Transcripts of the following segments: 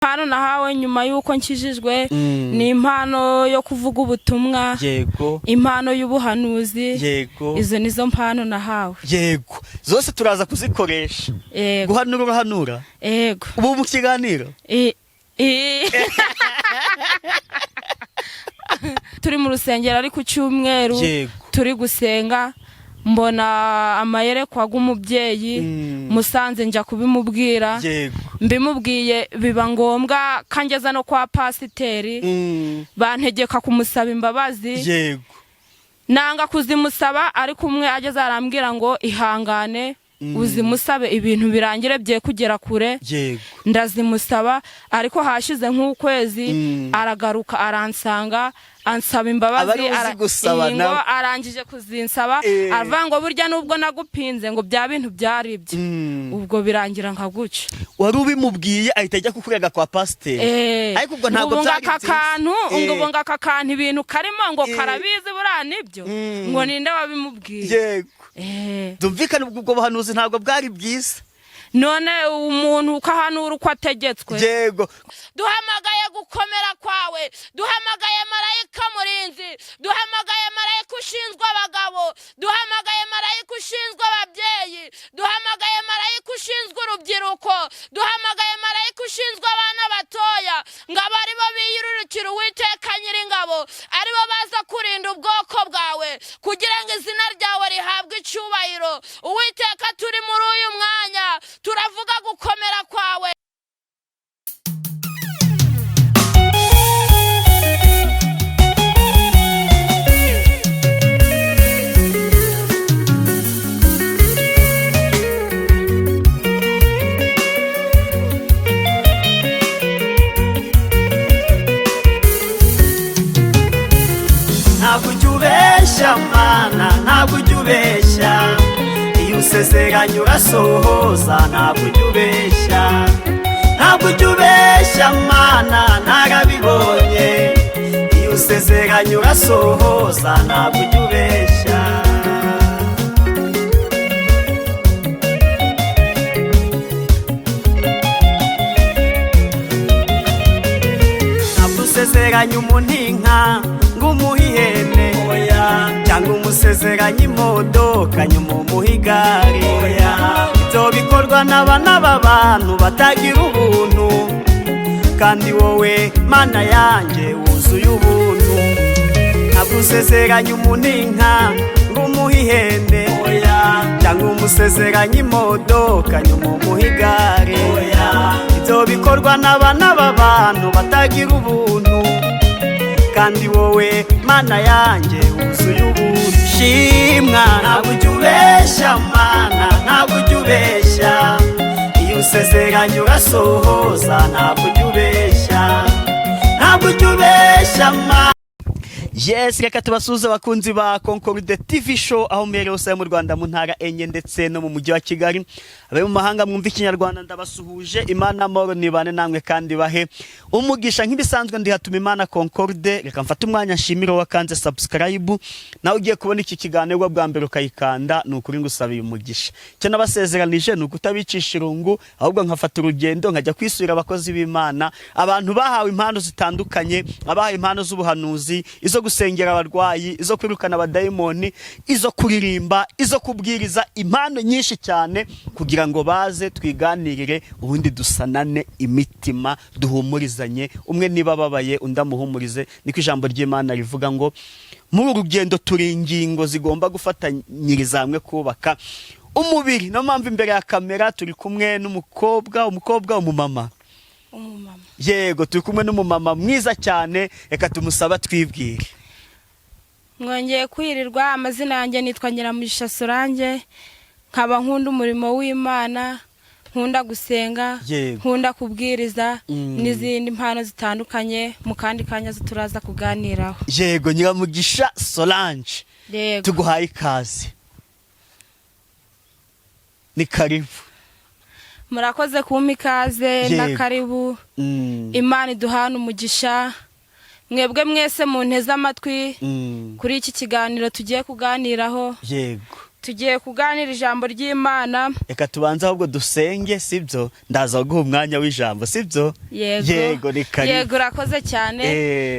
Impano nahawe nyuma yuko nkijijwe ni impano yo kuvuga ubutumwa. Yego. Impano y'ubuhanuzi. Yego. Izo nizo mpano nahawe. Yego. Zose turaza kuzikoresha. Yego. Guhanura. Yego. Ubu mu kiganiro. Turi mu rusengero ari ku cyumweru. Yego. Turi gusenga. Mbona amayerekwa g'umubyeyi musanze njya kubimubwira. Yego. Mbimubwiye biba ngombwa kangeza no kwa pasiteri bantegeka kumusaba imbabazi. Yego. Nanga kuzimusaba ariko umwe ageze arambwira ngo ihangane uzimusabe ibintu birangire bye kugera kure. Yego. Ndazimusaba ariko hashize nk'ukwezi aragaruka aransanga ansaba imbabazi ngo arangije kuzinsaba avuga ngo burya nubwo nagupinze ngo bya bintu byari ibye. Ubwo birangira nkaguca. Wari ubimubwiye ahita ajya kukurega kwa pasiteri. Ariko ubwo ntabwo byari ngo aka kantu ibintu karimo ngo karabizi buriya nibyo ngo ninde wabimubwiye. Yego. Dumvikana ubwo buhanuzi ntabwo bwari bwiza. None umuntu ukahanura uko ategetswe. Yego. Duhamagaye gukomera kwawe, duhamagaye marayika murinzi, duhamagaye marayika ushinzwe abagabo, duhamagaye marayika ushinzwe ababyeyi, duhamagaye marayika ushinzwe urubyiruko, duhamagaye marayika ushinzwe abana batoya, ngabo ari bo biyururukira Uwiteka Nyiringabo, ari bo baza kurinda ubwoko bwawe kugira ngo izina ryawe rihabwe icyubahiro. Uwiteka turi muri uyu mwanya turavuga gukomera kwawe. Ntabwo ujya mana, ntabwo ujya iyo usezeranye urasohoza. Ntabwo ujya ntabwo ujya mana, narabibonye iyo usezeranye urasohoza. Ntabwo ujya ntabwo usezeranye umuntu inka ngumuha ihene cyangwa umusezeranye imodoka nyuma umuha igare. Ibyo bikorwa n'abana b'abantu batagira ubuntu, kandi wowe mana yanjye wuzuye ubuntu. Ntabwo usezeranye umuntu inka ngumuha ihene cyangwa umusezeranye imodoka nyuma umuha igare. Ibyo bikorwa n'abana b'abantu batagira ubuntu, kandi wowe mana yanjye wuzuye ubuntu. Shimwa. Ntabwo ujya mana, ntabwo ujya iyo usezeranye urasohoza. Ntabwo ujya ntabwo ujya mana. Yes, reka tubasuze abakunzi ba Concorde TV show aho mbere hose mu Rwanda mu ntara enye ndetse no mu mujyi wa Kigali. Abaye mu mahanga mwumva ikinyarwanda ndabasuhuje. Imana amahoro nibane namwe kandi bahe umugisha nk'ibisanzwe. Ndi hatuma Imana Concorde. Reka mfate umwanya nshimira wakanze subscribe nawe ugiye kubona iki kiganiro bwa mbere ukayikanda. Nukuri ngusabiye umugisha. Cyo nabasezeranije nukutabicisha irungu, ahubwo nkafata urugendo nkajya kwisubira abakozi b'Imana, abantu bahawe impano zitandukanye, abahawe impano z'ubuhanuzi, izo gusengera abarwayi, izo kwirukana abadayimoni, izo kuririmba, izo kubwiriza, impano nyinshi cyane kugira ngo baze twiganirire ubundi dusanane imitima, duhumurizanye. Umwe niba babaye undamuhumurize. Niko ijambo ry'Imana rivuga ngo muri urugendo turi ingingo zigomba gufatanyiriza hamwe kubaka umubiri. No mpamvu imbere ya kamera turi kumwe n'umukobwa umumama. Yego, turi kumwe n'umumama mwiza cyane. Reka tumusaba twibwire. Mwongeye kwirirwa. Amazina yanjye nitwa Nyiramugisha Solange, nkaba nkunda umurimo w'Imana, nkunda gusenga, nkunda kubwiriza n'izindi mpano zitandukanye. Mu kandi kanya turaza kuganiraho. Yego, Nyiramugisha Solange, tuguhaye ikaze. Ni karibu. Murakoze kumpa ikaze na karibu. Imana iduhana umugisha. Mwebwe mwese mu nteze amatwi kuri iki kiganiro tugiye kuganiraho. Yego. tugiye kuganira ijambo ry'Imana. Reka tubanze ahubwo dusenge sibyo, ndaza guha umwanya w'ijambo sibyo. Yego reka yego urakoze cyane.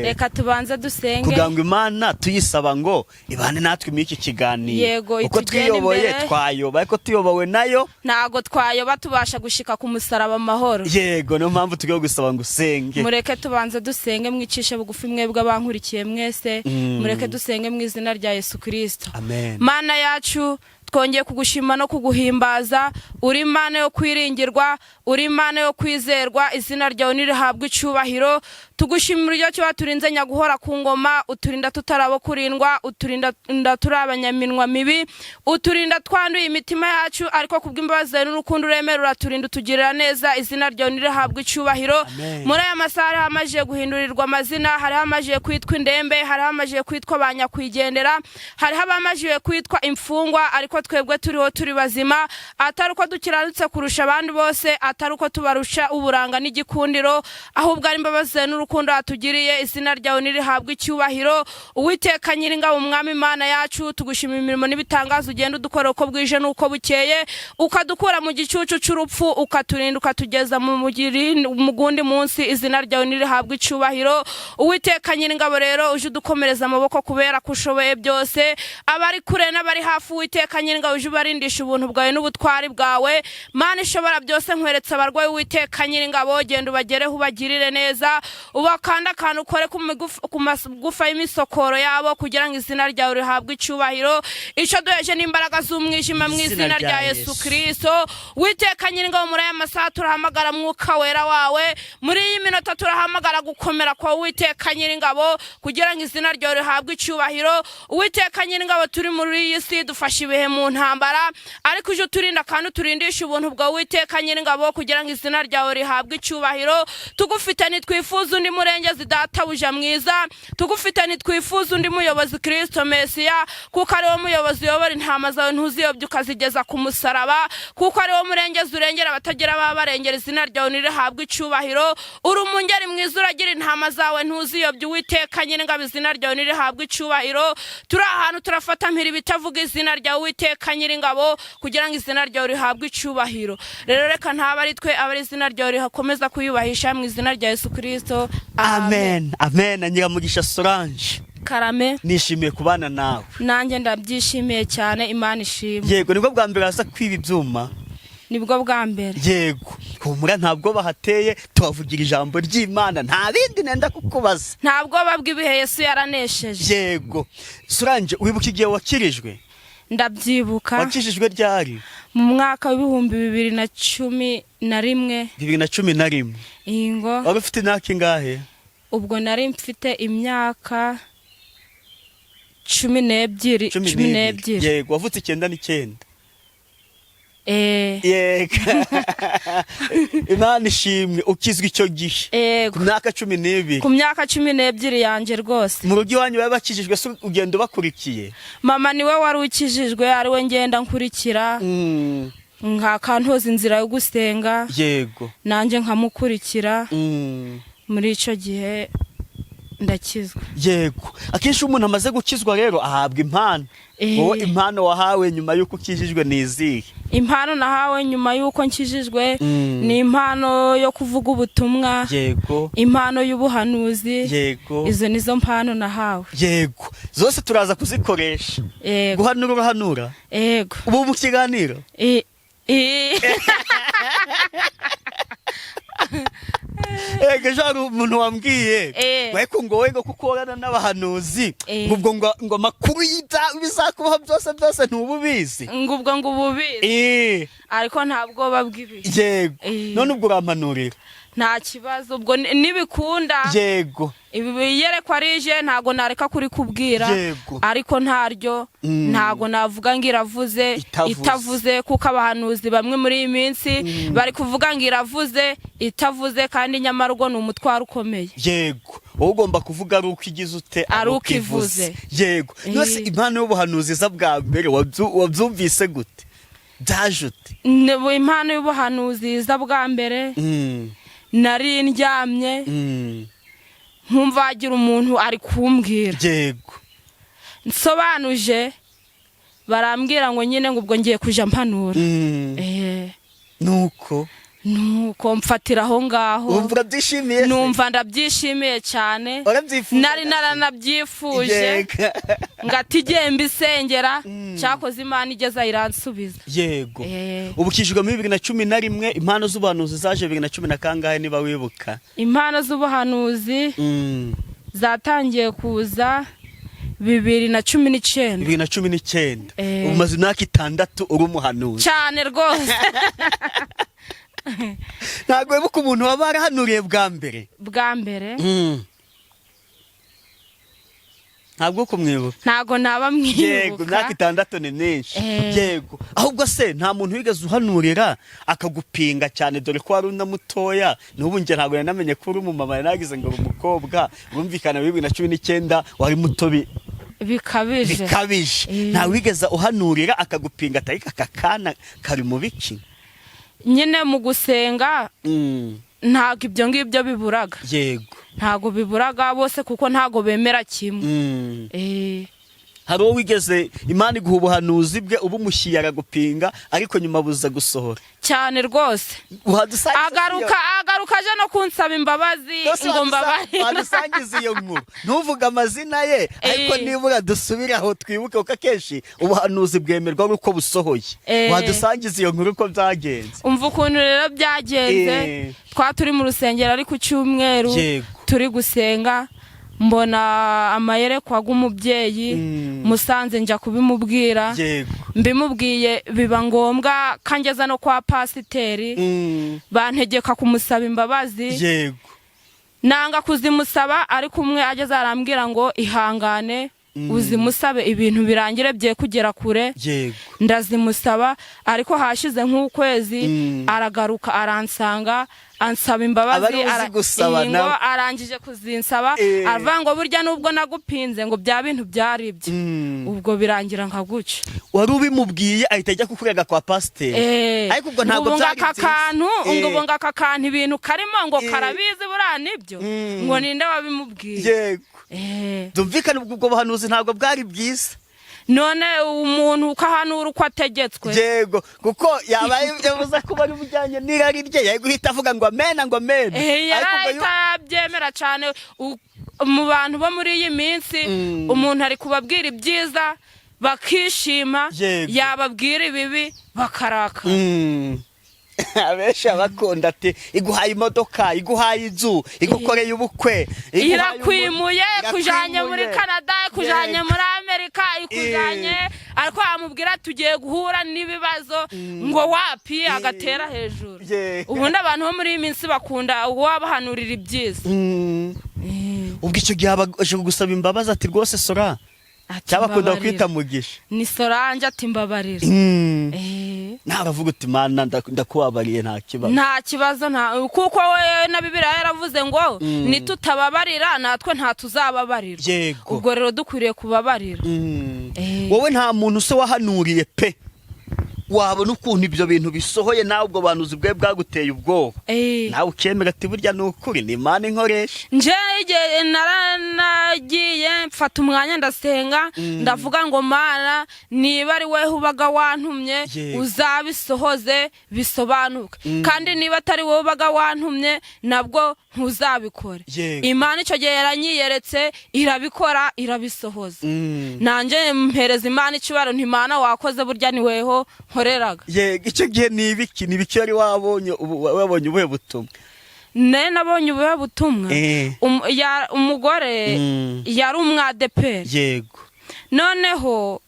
Reka tubanze dusenge kugira ngo Imana tuyisaba ngo ibane natwe muri iki kiganiro. Yego, uko twiyoboye twayoba, ariko tuyobowe nayo ntago twayoba tubasha gushika ku musaraba amahoro. Yego, no mpamvu tugiye gusaba ngo usenge. Mureke tubanze dusenge, mwicishe bugufi mwebwe abankurikiye mwese. Mureke dusenge mu izina rya Yesu Kristo. Amen. Mana yacu, twongeye kugushima no kuguhimbaza. Uri Imana yo kwiringirwa, uri Imana yo kwizerwa, izina ryawe nirihabwe icyubahiro. Tugushimira iryo cyo waturinze nyaguhora ku ngoma, uturinda tutarabo kurindwa, uturinda turabanyaminwa mibi, uturinda twanduye imitima yacu, ariko kubw'imbabazi n'urukundo uremera uraturinda utugirira neza, izina ryawe nirihabwe icyubahiro. Muri aya masaha hamaje guhindurirwa amazina, hari hamaje kwitwa indembe, hari hamaje kwitwa abanyakwigendera, hari habamaje kwitwa imfungwa, ariko twebwe turiho turi bazima, atari uko dukiranutse kurusha abandi bose, atari uko tubarusha uburanga n'igikundiro, ahubwo ari imbabazi n'urukundo atugiriye, izina ryawe nirihabwe icyubahiro. Uwiteka Nyiringabo umwami Imana yacu, tugushimira imirimo n'ibitangazo ugenda udukora uko bwije n'uko bukeye, ukadukura mu gicucu cy'urupfu, ukaturinda ukatugeza mu mugundi munsi, izina ryawe nirihabwe icyubahiro. Uwiteka Nyiringabo rero uje udukomereza amaboko kubera kushoboye byose, abari kure n'abari hafi, Uwiteka Nyiringabo uje ubarindisha ubuntu bwawe n'ubutwari bwawe. Mana ishobora byose, nkweretse abarwayi, Uwiteka Nyiringabo genda ubagereho ubagirire neza, ubakanda akantu ukore ku magufa y'imisokoro yabo, kugira ngo izina ryawe rihabwe icyubahiro. Icyo duheje n'imbaraga z'umwijima mu izina rya Yesu Kristo. Uwiteka Nyiringabo muri aya masaha turahamagara mwuka wera wawe, muri iyi minota turahamagara gukomera kwa Uwiteka Nyiringabo, kugira ngo izina ryawe rihabwe icyubahiro. Uwiteka Nyiringabo turi muri iyi si dufashe ibihe mu ntambara, ariko uje uturinda kandi uturindisha ubuntu bwa Uwiteka Nyiringabo, kugira ngo izina ryawe rihabwe icyubahiro. Tugufite nitwifuza undi murengezi databuja mwiza, tugufite nitwifuza undi muyobozi Kristo Mesiya, kuko ari wo muyobozi uyobora intama zawe ntuziyobye ukazigeza ku musaraba, kuko ari wo murengezi urengera abatagira babarengera, izina ryawe nirihabwe icyubahiro. Uri umungeri mwiza uragira intama zawe ntuziyobye, Uwiteka Nyiringabo izina ryawe nirihabwe icyubahiro. Turi ahantu turafata mpiri bitavuga izina ryawe, Uwiteka Nyiringabo, kugira ngo izina ryawe rihabwe icyubahiro. Rero reka ntaba ari twe, abari izina ryawe rikomeza kuyubahisha mu izina rya Yesu Kristo. Amen. Amen. Nyiramugisha Solange, karame, nishimiye kubana nawe. Nanjye ndabyishimiye cyane, Imana ishimwe. Yego, nibwo bwa mbere aza kwiba ibyuma. Nibwo bwa mbere. Yego, humura ntabwo bahateye, tuhavugira ijambo ry'Imana, nta bindi nenda kukubaza. Ntabwo babwibihe Yesu yaranesheje. Yego. Solange, wibuka igihe wakirijwe? Ndabyibuka. Wakijijwe ryari? Mu mwaka w'ibihumbi 2011. 2011. Ingo. Wari ufite imyaka ingahe? Ubwo nari mfite imyaka 12. Yego, wavutse 9. Yego. Imana ishimwe, ukizwe icyo gihe. Ku myaka 12. Ku myaka 12 yanjye rwose. Mu rugo iwanyu babakijijwe, se ugenda bakurikiye? Mama niwe wari ukijijwe, ari we ngenda nkurikira. Nkakantoza inzira yo gusenga. Yego. Nanjye nkamukurikira. Muri icyo gihe ndakizwa. Yego, akenshi umuntu amaze gukizwa rero ahabwa impano. Wowe impano wahawe nyuma yuko ukijijwe ni izihe? Impano nahawe nyuma yuko nkijijwe ni impano yo kuvuga ubutumwa. Yego. Impano y'ubuhanuzi. Yego. Izo nizo mpano nahawe. Yego, zose turaza kuzikoresha. Yego. Guhanura urahanura? Yego. Ubu mu kiganiro? Ege jaro umuntu wambwiye weko ngo wego kukorana n'abahanuzi ngo makuru bizakubaho byose ntububizi ngubwo ngo ububizi ariko ntabwo babwibi. Yego, none ubwo urampanurira? Nta kibazo, ubwo nibikunda. Yego. Ibi yerekwa rije ntago nareka kuri kubwira, ariko ntaryo ntago navuga ngo iravuze itavuze, kuko abahanuzi bamwe muri iyi minsi bari kuvuga ngo iravuze itavuze, kandi nyamara ubwo ni umutwaro ukomeye. Yego, wowe ugomba kuvuga ari uko igize ute ari uko ivuze. Yego, nose impano y'ubuhanuzi za bwa mbere wabyumvise gute? Byajute? Impano y'ubuhanuzi za bwa mbere nari ndyamye nkumva agira umuntu ari kumbwira. Yego. Nsobanuje barambwira ngo nyine ngo ubwo ngiye kuja mpanura. nuko mfatira aho ngaho. Umva byishimiye. Numva ndabyishimiye cyane. Nari naranabyifuje. Ngatigiye mbisengera cyakoze Imana igeza iransubiza. Yego. Ubukijwe muri 2011 impano z'ubuhanuzi zaje 2010 kangahe niba wibuka? Impano z'ubuhanuzi zatangiye kuza 2019. Umaze imyaka 6 uri umuhanuzi. Cyane rwose. Ntabwo wibuka umuntu waba arahanuriye bwa mbere? Ntabwo kumwibuka. Ntago naba mwibuka. Yego, imyaka 6 ni menshi. Yego. Ahubwo se nta muntu wigeze uhanurira akagupinga cyane dore ko ari mutoya. N'ubu nge ntago yanamenye ko uri umumama nagize ngo umukobwa. Bumvikana 2019 wari mutobi. Bikabije. Nta wigeze uhanurira akagupinga atari kakana kari mu biki? Nyine mu gusenga ntago ibyo ngibyo biburaga. Yego. Ntago biburaga bose kuko ntago bemera kimwe. Hari uwo wigeze Imana iguha ubuhanuzi bwe ubumushiye aragupinga ariko nyuma buza gusohora? Cyane rwose. Agaruka aje no kunsaba imbabazi ngo mbabarire. Wadusangiza iyo nkuru. Ntuvuga amazina ye ariko nibura dusubire aho twibuke uko akenshi ubuhanuzi bwemerwa uko busohoye. Wadusangiza iyo nkuru uko byagenze? Umva ukuntu rero byagenze. Turi mu rusengero ari ku cyumweru turi gusenga. Mbona amayerekwa g'umubyeyi musanze njya kubimubwira. Mbimubwiye biba ngombwa kangeza no kwa pasiteri. Bantegeka kumusaba imbabazi. Nanga kuzimusaba ariko umwe ageze arambwira ngo ihangane uzimusabe ibintu birangire bye kugera kure. Ndazimusaba ariko hashize nk'ukwezi aragaruka aransanga ansaba imbabazi ngo arangije kuzinsaba avuga ngo burya nubwo nagupinze ngo bya bintu byari ibye. Ubwo birangira nka guca. Wari ubimubwiye ahita ajya kukurega kwa pasiteri. Ariko ubwo ntabwo byari ngo aka kantu ibintu karimo ngo karabizi buriya nibyo ngo ninde wabimubwiye. Dumvikana ubwo buhanuzi ntabwo bwari bwiza. None umuntu ukahanura uko ategetswe. Yego, kuko yabaye yavuze ko bari bujyanye n'irari rye yari guhita avuga ngo amena ngo amena. Ariko byemera cyane mu bantu bo muri iyi minsi umuntu ari kubabwira ibyiza bakishima, yababwira ibibi bakaraka. Abesha bakunda ati iguhaye imodoka, iguhaye inzu, igukoreye ubukwe, irakwimuye kujanye muri Canada, kujanye muri Amerika, ikujanye ariko amubwira tugiye guhura n'ibibazo ngo wapi agatera hejuru. Ubundi abantu bo muri iminsi bakunda wabahanurira ibyiza. Ubwo icyo gihe abaje gusaba imbabazi ati rwose sora cyabakunda kwita mugisha. Ni Sorange ati mbabarira. Naravuga uti Mana ndakubabariye nta kibazo. Nta kibazo kuko we na Bibiliya yaravuze ngo nitutababarira natwe nta tuzababarira. Ubwo rero dukwiriye kubabarira. Wowe nta muntu se wahanuriye pe wabona ukuntu ibyo bintu bisohoye nawe ubwo banuzi bwe bwaguteye ubwoba nawe ukemera ati burya n'ukuri ni Imana inkoresha. Nje igihe naranagiye mfata umwanya ndasenga ndavuga ngo Mana niba ari wewe ubaga wantumye uzabisohoze bisobanuke kandi niba atari wowe ubaga wantumye nabwo ntuzabikore. Imana icyo gihe yaranyiyeretse irabikora irabisohoza. Nanje mpereza Imana icibaro nti Mana wakoze burya ni weho nkoreraga. Icyo gihe ni ibiki yari wabonye ubuhe butumwa? Nabonye ubuhe butumwa umugore yari umwadeperi. Noneho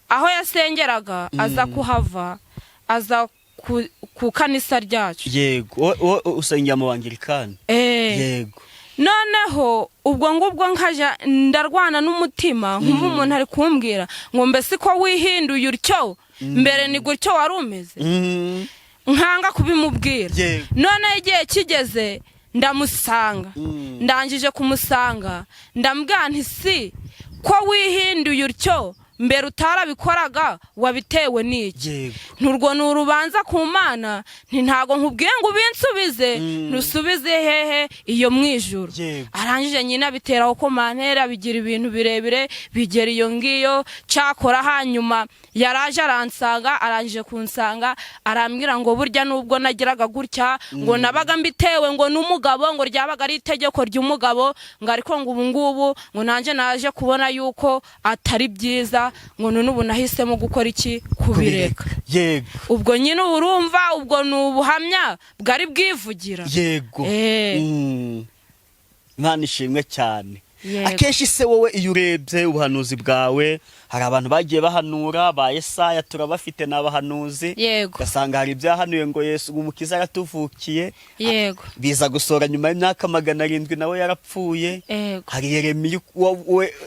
aho yasengeraga aza kuhava aza ku kanisa ryacu. Usengera mu Anglikani. Noneho ubwo ngubwo nkaja ndarwana n'umutima nkumva umuntu ari kumbwira ngo mbese ko wihinduye utyo mbere ni gutyo wari umeze. Nkanga kubimubwira. None igihe kigeze ndamusanga. Ndangije kumusanga ndambwira nti si ko wihinduye utyo mbere utarabikoraga wabitewe n'iki nturwo n'urubanza ku Mana ntago nkubwiye ngo ubinsubize nusubize hehe iyo mwijuru arangije nyina biteraho ko mantera bigira ibintu birebire bigera iyo ngiyo cyakora hanyuma yaraje aransanga arangije kunsanga arambwira ngo burya nubwo nagiraga gutya ngo nabaga mbitewe ngo n'umugabo ngo ryabaga ari itegeko ry'umugabo ngo ariko ngo ubungubu ngo nanje naje kubona yuko atari byiza ngo none ubu nahisemo gukora iki kubireka yego ubwo nyine urumva ubwo nubuhamya bwari bwivugira yego Imana ishimwe cyane akenshi se wowe iyo urebye ubuhanuzi bwawe hari abantu bagiye bahanura ba Yesaya turabafite n'abahanuzi gasanga hari ibyahanuye ngo Yesu umukiza yaratuvukiye yego biza gusora nyuma y'imyaka 700 nawe yarapfuye hari Yeremiya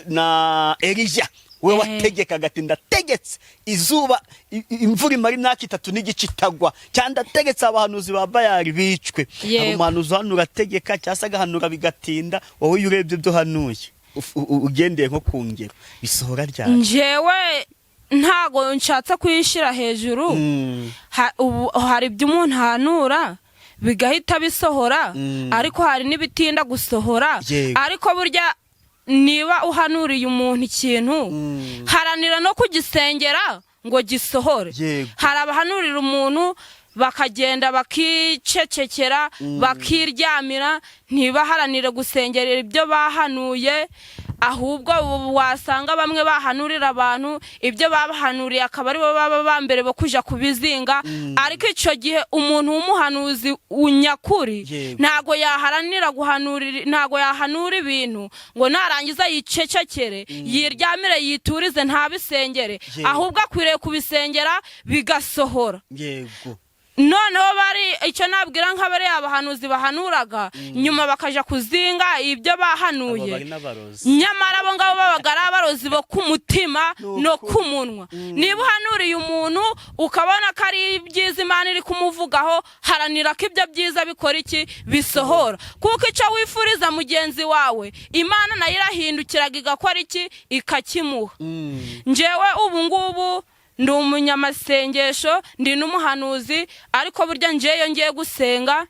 na Elija we wategekaga ati ndategetse izuba imvura imara imyaka 3 n'igice itagwa cyangwa ndategetse abahanuzi ba Bayali bicwe umuhanuzi hanura ategeka cyasaga hanura bigatinda wowe urebye byo hanuye ugendeye nko kungera bisohora ryari njewe ntago nshatse kwishira hejuru hari ibyo umuntu hanura bigahita bisohora ariko hari nibitinda gusohora ariko burya niba uhanuriye umuntu ikintu haranira no kugisengera ngo gisohore hari abahanurira umuntu bakagenda bakicecekera bakiryamira ntibaharanire gusengerera ibyo bahanuye ahubwo wasanga bamwe bahanurira abantu ibyo babahanuriye akaba ari bo baba bambere bo kuja kubizinga ariko ico gihe umuntu w'umuhanuzi unyakuri ntago yaharanira guhanurira ntago yahanura ibintu ngo narangiza yicecekere yiryamire yiturize ntabisengere ahubwo akwiriye kubisengera bigasohora yego noneho bari icyo nabwira nk'abari abahanuzi bahanuraga nyuma bakaja kuzinga ibyo bahanuye nyamara abo ngabo babagara abarozi bo kumutima no kumunwa niba uhanuriye umuntu ukabona ko ari byiza Imana iri kumuvugaho haranira ko ibyo byiza bikora iki bisohora kuko icyo wifuriza mugenzi wawe Imana nayo irahindukiraga igakora iki ikakimuha njewe ubu ngubu ndi umunyamasengesho ndi n'umuhanuzi ariko burya njeyo ngiye gusenga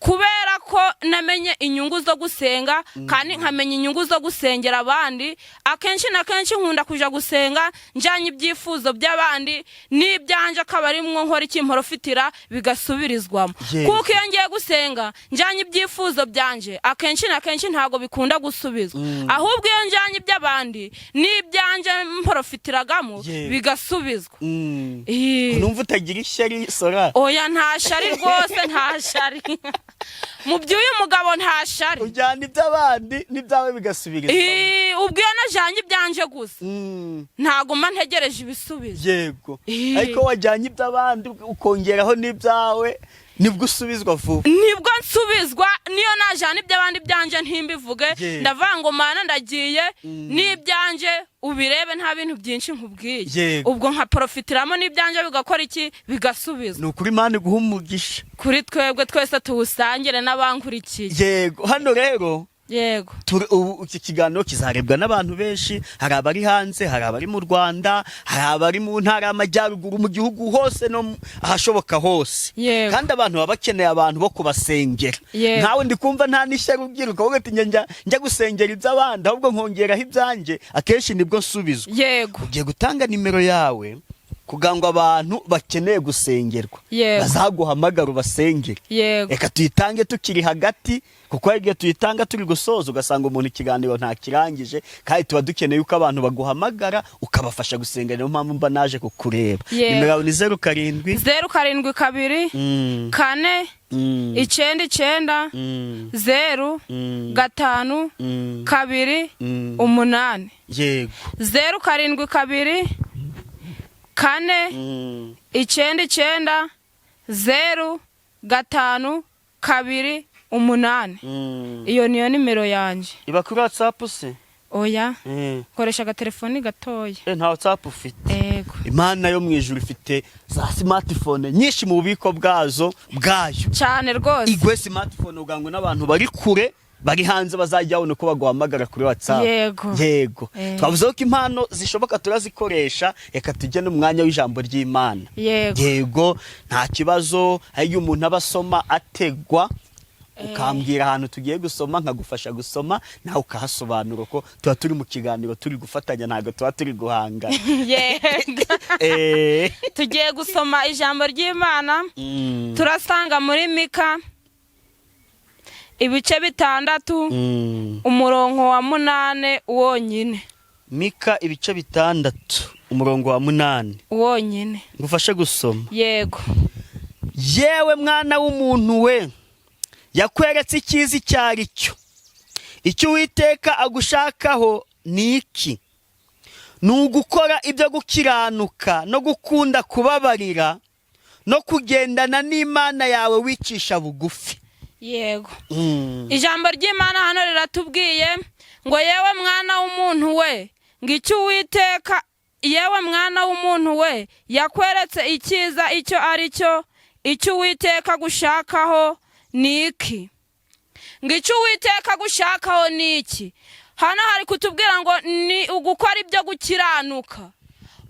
kubera ko namenye inyungu zo gusenga kandi nkamenya inyungu zo gusengera abandi akenshi na kenshi nkunda kuja gusenga njanye ibyifuzo by'abandi n'ibyanje akabarimwo nkora ikimporofitira bigasubirizwamo kuko iyo ngiye gusenga njanye ibyifuzo byanje akenshi na kenshi ntago bikunda gusubizwa ahubwo iyo njanye iby'abandi n'ibyanje mprofitiragamo bigasubizwa numva utagira ishyari sora oya nta shari rwose nta shari mu by'uyu mugabo nta shari ujyana iby'abandi n'ibyawe bigasubirizwa ubwiye najanye ibyanje gusa ntago ntegereje ibisubizo yego ariko wajyanye iby'abandi ukongeraho n'ibyawe nibwo usubizwa vuba nibwo nsubizwa niyo najana iby'abandi byanje ntimbivuge ndavango Mana ndagiye n'ibyanje ubirebe nta bintu byinshi nkubwiye ubwo nka profitiramo n'ibyanje bigakora iki bigasubizwa nukuri Imana guhumugisha kuri twebwe twese tuwusangire n'abankurikiye yego hano rero yego iki kiganiro kizarebwa n'abantu benshi hari abari hanze hari abari mu Rwanda hari abari mu ntara y'amajyaruguru mu gihugu hose no ahashoboka hose kandi abantu baba bakeneye abantu bo kubasengera ntawe ndi kumva nta n'ishyari ubyiruka wowe ati njya gusengera iby'abandi ahubwo nkongeraho ibyanje akenshi nibwo nsubizwa ugiye gutanga nimero yawe kugira ngo abantu bakeneye gusengerwa bazaguhamagara ubasengere reka tuyitange tukiri hagati kuko igihe tuyitanga turi gusoza ugasanga umuntu ikiganiro nta kirangije kandi tuba dukeneye uko abantu baguhamagara ukabafasha gusengera niyo mpamvu mba naje kukureba nimero yawe ni 07 072 4 9 0 5 2 8 yego 072 4 9 0 5 2 8 iyo niyo nimero yanje iba kuri WhatsApp se oya koresha agatelefoni gatoya nta WhatsApp ufite yego Imana yo mwijuru ifite za smartphone nyinshi mu bubiko bwayo cyane rwose igwe smartphone ugango n'abantu bari kure bari hanze bazajya babona uko baguhamagara kuri WhatsApp. Yego twavuze ko impano zishoboka turazikoresha, reka tujye n'umwanya w'ijambo ry'Imana. Yego nta kibazo, iyo umuntu abasoma ategwa ukambwira ahantu tugiye gusoma nkagufasha gusoma nawe ukahasobanura ko tuba turi mu kiganiro turi gufatanya, ntago tuba turi guhanga. Tugiye gusoma ijambo ry'Imana turasanga muri Mika ibice 6 umurongo wa 8 wonyine. Mika ibice 6 umurongo wa 8 wonyine ngufashe gusoma. Yego. Yewe mwana w'umuntu we, yakweretse icyiza cyari cyo. Icyo Uwiteka agushakaho ni iki? Nugukora ibyo gukiranuka no gukunda kubabarira no kugendana n'Imana yawe wicisha bugufi. Yego. Ijambo ry'Imana hano riratubwiye ngo yewe mwana w'umuntu we, ngicyo Uwiteka, yewe mwana w'umuntu we, yakweretse icyiza icyo ari cyo. Icyo Uwiteka gushakaho ni iki? Ngicyo Uwiteka gushakaho ni iki? Hano hari kutubwira ngo ni ugukora ibyo gukiranuka.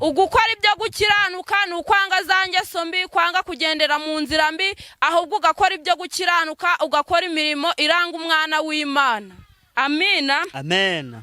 Ugukora ibyo gukiranuka ni ukwanga zanjye sombi, kwanga kugendera mu nzira mbi, ahubwo ugakora ibyo gukiranuka, ugakora imirimo iranga umwana w'Imana. Amina. Amen.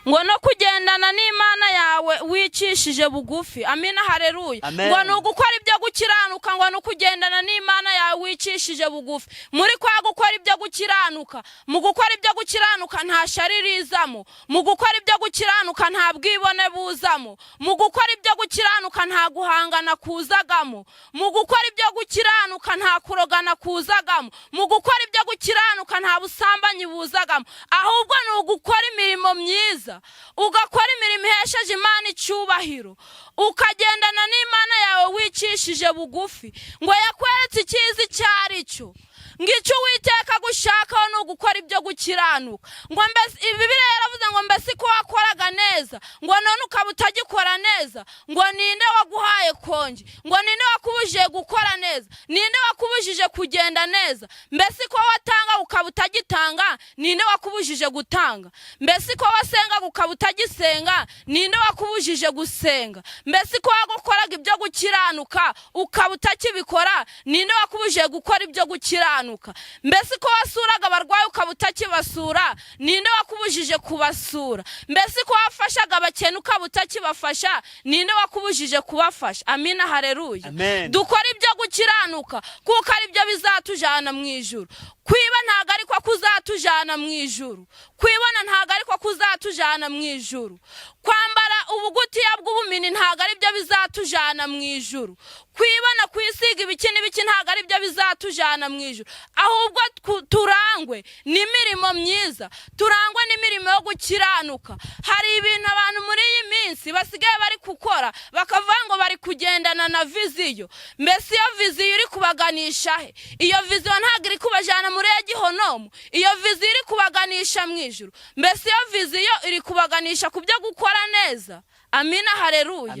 Ngo no kugendana n'Imana yawe wicishije bugufi. Amina, haleluya. Ngo no gukora ibyo gukiranuka, ngo no kugendana n'Imana yawe wicishije bugufi. Muri kwa gukora ibyo gukiranuka, mu gukora ibyo gukiranuka nta shari rizamo, mu gukora ibyo gukiranuka nta bwibone buzamo, mu gukora ibyo gukiranuka nta guhangana kuzagamo, mu gukora ibyo gukiranuka nta kurogana kuzagamo, mu gukora ibyo gukiranuka nta busambanyi buzagamo, ahubwo ni ugukora imirimo myiza, ugakora imirimo ihesheje Imana icyubahiro, ukagendana n'Imana yawe wicishije bugufi. Ngo yakweretse icyiza cyari cyo. Ngicyo Uwiteka gushakaho no gukora ibyo gukiranuka. Ngo mbese Bibiliya yaravuze ngo mbese ko wakoraga neza, ngo none ukaba utagikora neza, ngo ninde waguhaye konje, ngo ninde wakubujije gukora neza, ninde wakubujije kugenda neza, mbese ko watanga ukaba utagitanga, ninde wakubujije gutanga, mbese ko wasenga ukaba utagisenga, ninde wakubujije gusenga, mbese ko wagukoraga ibyo gukiranuka ukaba utakibikora, ninde wakubujije gukora ibyo gukiranuka, mbese ko wasuraga abarwayi ukaba utakibasura, ninde wakubujije kubasura, mbese ko wafashaga abakene ukaba utakibafasha, ninde wakubujije kubafasha. Amina, haleluya. Dukora ibyo gukiranuka kuko ari byo bizatujana mu ijuru. Kwiba ntago ari ko kuzatujana mu ijuru, kwibona ntago ari ko kuzatujana mu ijuru, kwambara ubugutiya bw'ubumini ntago ari byo bizatujana mu ijuru, kwibona kwisiga ibikini biki ntago ari byo bizatujana mu ijuru, ahubwo turangwe n'imirimo myiza, turangwe n'imirimo yo gukiranuka. Hari ibintu abantu muri iyi minsi basigaye bari gukora bakavuga ngo bari kugendana na viziyo. Mbese iyo viziyo iri kubaganisha he? Iyo viziyo ntago iri kubajana muri Gihonomu, iyo viziyo iri kubaganisha mu ijuru. Mbese iyo viziyo iri kubaganisha ku byo gukora neza. Amina, haleluya.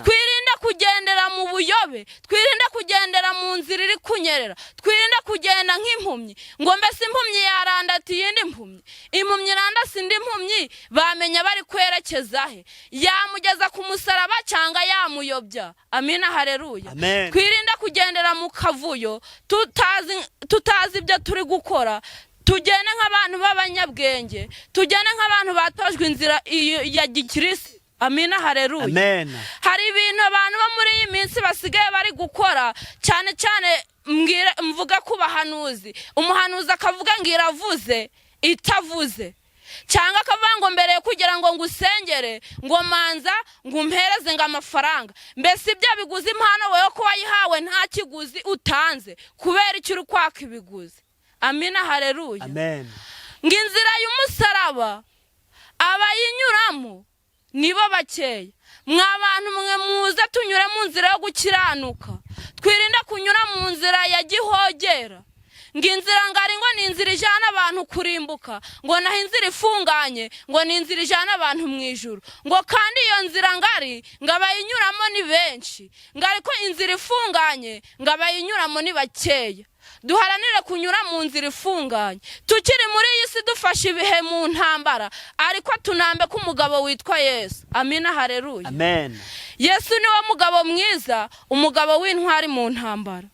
Twirinde kugendera mu buyobe, twirinde kugendera mu nzira iri kunyerera, twirinde kugenda nk'impumyi. Ngo mbese impumyi yarandati yindi mpumyi, impumyi irandasi indi mpumyi, bamenya bari kwerekeza he? Yamugeza ku musaraba cyangwa yamuyobya. Amina, haleluya. Twirinde kugendera mu kavuyo tutazi ibyo turi gukora. Tugende nk'abantu b'abanyabwenge, tugende nk'abantu batojwe inzira ya gikirisi. Amina, haleluya. Hari ibintu abantu bo muri iyi minsi basigaye bari gukora, cyane cyane mvuga ku bahanuzi. Umuhanuzi akavuga ngo iravuze itavuze, cyangwa akavuga ngo mbere kugira ngo ngusengere ngo manza ngo umpereze ngo amafaranga. Mbese ibyo biguzi impano wowe ko wayihawe nta kiguzi utanze, kubera icyo uri kwaka ibiguzi. Amina, haleluya. Ngo inzira y'umusaraba abayinyuramo nibo bakeya. Mwabantu mwe muze tunyure mu nzira yo gukiranuka, twirinde kunyura mu nzira ya gihogera. ngo inzira ngari ngo ni inzira ijana abantu kurimbuka, ngo naho inzira ifunganye ngo ni inzira ijana abantu mu ijuru, ngo kandi iyo nzira ngari ngo abayinyuramo ni benshi, ngo ariko inzira ifunganye ngo abayinyuramo ni bakeya. Duharanire kunyura mu nzira ifunganye, tukiri muri iyi si dufashe ibihe mu ntambara, ariko tunambe ko umugabo witwa Yesu. Amina, haleluya, amen. Yesu niwe mugabo mwiza, umugabo w'intwari mu ntambara.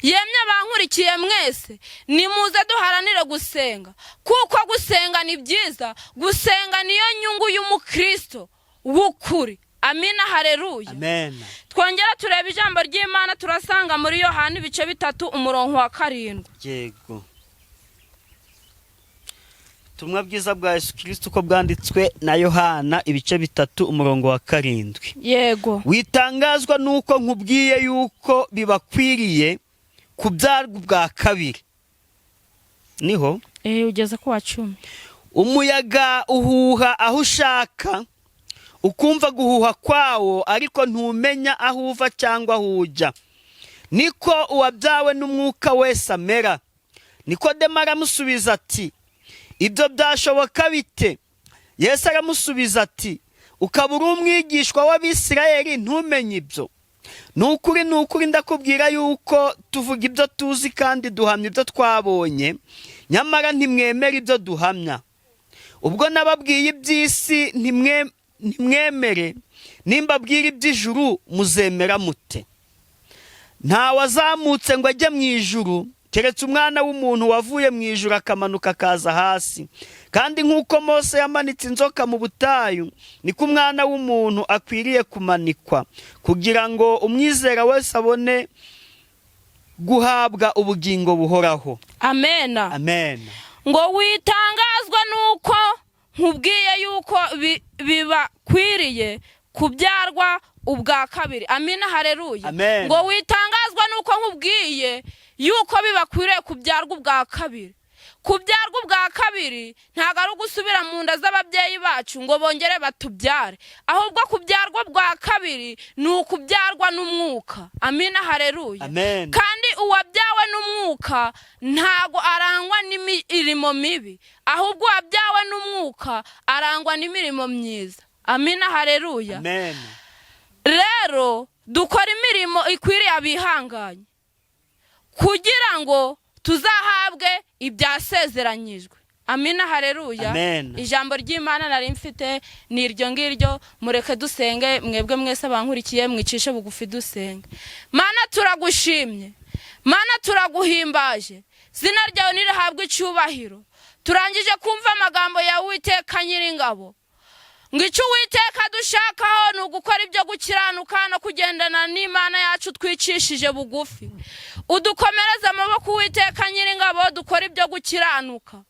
Yemye bankurikiye mwese, nimuze duharanire gusenga, kuko gusenga ni byiza, gusenga niyo nyungu y'umukristo w'ukuri. Amina, haleluya, amen. Twongera tureba ijambo ry'Imana, turasanga muri Yohana ibice 3 umurongo wa 7. Yego. Tumwa bwiza bwa Yesu Kristo uko bwanditswe na Yohana ibice 3 umurongo wa 7. Yego. Witangazwa nuko nkubwiye yuko bibakwiriye kubyarwa bwa kabiri. Niho ugeze ku wa 10. Umuyaga uhuha aho ushaka, ukumva guhuha kwawo, ariko ntumenya aho uva cyangwa aho ujya. Niko uwabyawe n'umwuka wese amera. Nikodemo aramusubiza ati, ibyo byashoboka bite? Yesu aramusubiza ati, ukaba uri umwigishwa w'Abisirayeli ntumenye ibyo? Nukuri ndakubwira yuko tuvuga ibyo tuzi kandi duhamya ibyo twabonye, nyamara ntimwemera ibyo duhamya. Ubwo nababwiye iby'isi ntimwemere, nimbabwira iby'ijuru muzemera mute? Nta wazamutse ngo ajye mu ijuru keretse umwana w'umuntu wavuye mu ijuru akamanuka akaza hasi. Kandi nk'uko Mose yamanitse inzoka mu butayu, niko umwana w'umuntu akwiriye kumanikwa, kugira ngo umwizera wese abone guhabwa ubugingo buhoraho. Amen, amen. Ngo witangazwa nuko nkubwiye yuko bibakwiriye kubyarwa ubwa kabiri. Amina, haleluya, amen. Ngo witangazwa nuko nkubwiye yuko bibakwiriye kubyarwa ubwa kabiri. Kubyarwa ubwa kabiri ntago ari ugusubira mu nda z'ababyeyi bacu ngo bongere batubyare, ahubwo kubyarwa bwa kabiri ni ukubyarwa n'umwuka. Amina, haleluya, amen. Kandi uwabyawe n'umwuka ntago arangwa n'imirimo mibi, ahubwo uwabyawe n'umwuka arangwa n'imirimo myiza. Amina, haleluya, amen. Rero dukora imirimo ikwiriye abihanganye kugira ngo tuzahabwe ibyasezeranyijwe. Amina, haleluya, amen. Ijambo ry'Imana nari mfite ni iryo ngiryo. Mureke dusenge, mwebwe mwese abankurikiye mwicishe bugufi dusenge. Mana, turagushimye, Mana, turaguhimbaje, zina ryawe nirihabwe icyubahiro. Turangije kumva amagambo ya Uwiteka Nyiringabo, ngo icyo Uwiteka dushakaho ni ugukora ibyo gukiranuka no kugendana n'Imana yacu twicishije bugufi. Udukomereze amaboko Uwiteka Nyiringabo, dukora ibyo gukiranuka.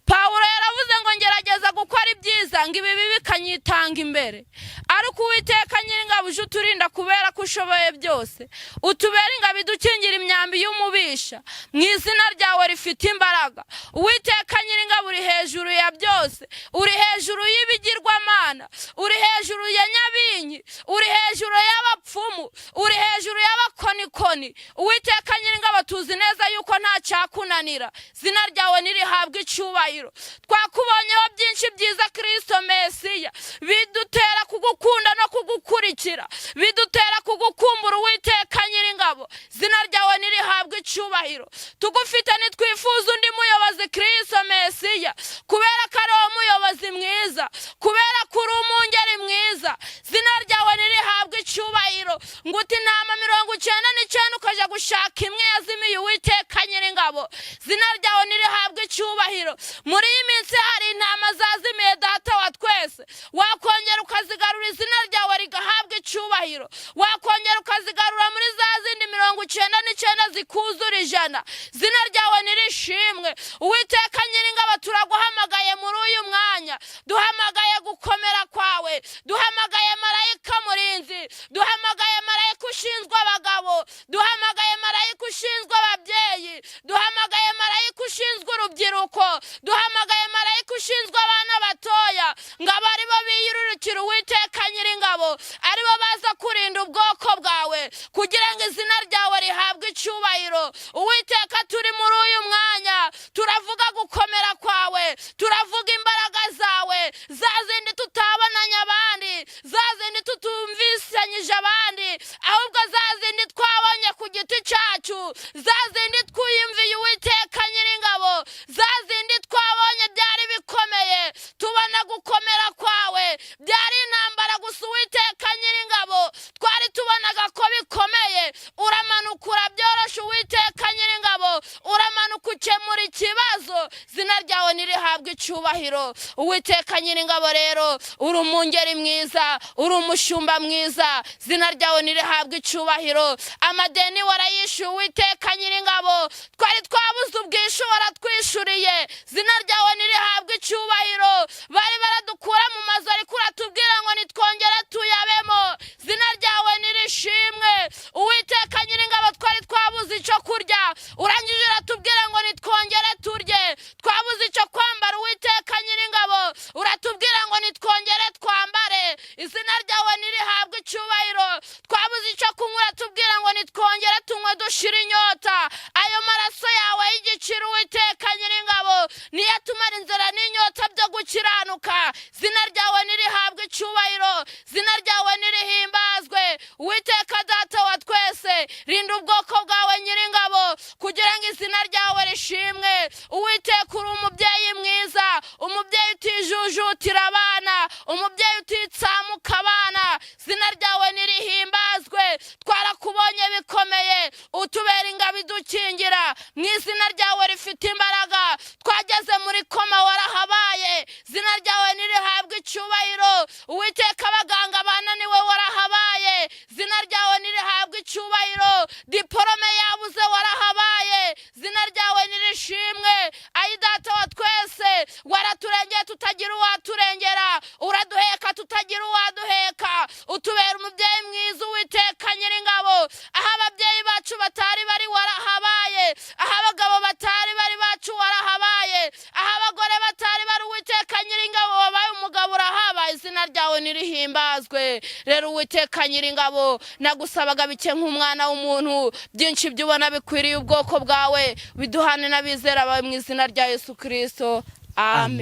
Pawulo yaravuze ngo ngerageza gukora ibyiza ngo ibi bikanyitanga imbere, ariko Uwiteka Nyiringabo uje uturinda kubera ko ushoboye byose, utubera ingabo idukingira imyambi y'umubisha. Mu izina ryawe rifite imbaraga, Uwiteka Nyiringabo uri hejuru ya byose, uri hejuru y'ibigirwamana, uri hejuru ya nyabinyi, uri hejuru y'abapfumu, uri hejuru y'abakonikoni. Uwiteka Nyiringabo tuzi neza yuko nta cyakunanira, zina ryawe nirihabwe icyubahiro. Twakubonyeho byinshi byiza Kristo Mesiya, bidutera kugukunda no kugukurikira, bidutera kugukumbura Uwiteka Nyiringabo, zina ryawe nirihabwe icyubahiro. Tugufite nitwifuza undi muyobozi Kristo Mesiya, kubera ko ari umuyobozi mwiza, kubera ko uri umungeri mwiza, zina ryawe nirihabwe icyubahiro. Ngo uti intama 99 ukaja gushaka imwe yazimiye Uwiteka Nyiringabo, zina ryawe nirihabwe icyubahiro. Muri iyi minsi hari intama zazimiye Data wa twese, wakongera ukazigarura, izina ryawe rigahabwa icyubahiro. Wakongera ukazigarura muri za zindi 99 zikuzura 100, zina ryawe nirishimwe. Uwiteka Nyiringabo turaguhamagaye muri uyu mwanya, duhamagaye gukomera kwawe, duhamagaye marayika murinzi, duhamagaye marayika ushinzwe abagabo, duhamagaye marayika ushinzwe ababyeyi, duhamagaye marayika ushinzwe urubyiruko, duhamagaye marayika ushinzwe abana batoya, ngo abari bo biyirurukira Uwiteka Nyiringabo, ari bo baza kurinda ubwoko bwawe, kugira ngo izina ryawe rihabwe icyubahiro. icyubahiro. Uwiteka turi muri uyu mwanya turavuga gukomera kwawe, turavuga imbaraga zawe, za zindi tutabonanye abandi, za zindi tutumvisanyije abandi, ahubwo za zindi twabonye ku giti cyacu, za zindi twiyumviye Uwiteka Nyiringabo, za zindi twabonye byari bikomeye. Tubona gukomera kwawe byari intambara gusa Uwiteka Nyiringabo, twari tubonaga ko bikomeye. Uramanuka urabyorosha Uwiteka Nyiringabo, uramanuka ukemura ikibazo. Zina ryawe nirihabwe icyubahiro. Uwiteka Nyiringabo rero uri umungeri mwiza, uri umushumba mwiza, zina ryawe nirihabwe icyubahiro. Amadeni warayishyuye Uwiteka Nyiringabo, twari twabuze ubwishyu waratwishuriye, zina ryawe nirihabwe icyubahiro. Bari baradukura mu mazu ariko uratubwira ngo nitwongere tuyabemo, zina ryawe nirishimwe. Uwiteka Nyiringabo twari twabuze icyo kurya, urangije uratubwira ngo nitwongere turye. Twabuze icyo kwambara Uwiteka Nyiringabo, uratubwira ngo nitwongere twambare, izina ryawe nirihabwe icyubahiro. Twabuze icyo kunywa, uratubwira ngo nitwongere tunywe dushira inyota. Ayo maraso yawe y'igiciro Uwiteka Nyiringabo niyo atumara inzara n'inyota byo gukiranuka. Zina ryawe nirihabwe icyubahiro, zina ryawe nirihimbazwe. Uwiteka Data wa twese, rinda ubwoko bwawe Nyiringabo kugira ngo izina ryawe rishimwe. Uwiteka uri umubyeyi mwiza, umubyeyi utijujutira abana, umubyeyi utitsamuka abana, zina ryawe nirihimbazwe. Twarakubonye bikomeye, utubera ingabo idukingira, mu izina ryawe rifite imbaraga. Twageze muri koma warahabaye, zina ryawe nirihabwe icyubahiro. Uwiteka abaganga bananiwe warahabaye, zina ryawe nirihabwe icyubahiro. Diporome yabuze warahabaye, zina ryawe nirishimwe. Ayi Data wa twese, waraturengeye tutagira uwaturengera, uraduheka tutagira uwaduheka. Utubera umubyeyi mwiza Uwiteka Nyiringabo, aho ababyeyi bacu batari bari warahabaye, aho abagabo batari bari bacu warahabaye, aho abagore batari bari Uwiteka Nyiringabo wabaye umugabo urahabaye, izina ryawe nirihimbazwe. Rero Uwiteka Nyiringabo nagusabaga bike nk'umwana w'umuntu, byinshi byubona bikwiriye ubwoko bwawe, biduhane n'abizera bawe mu izina rya Yesu Kristo. Amen.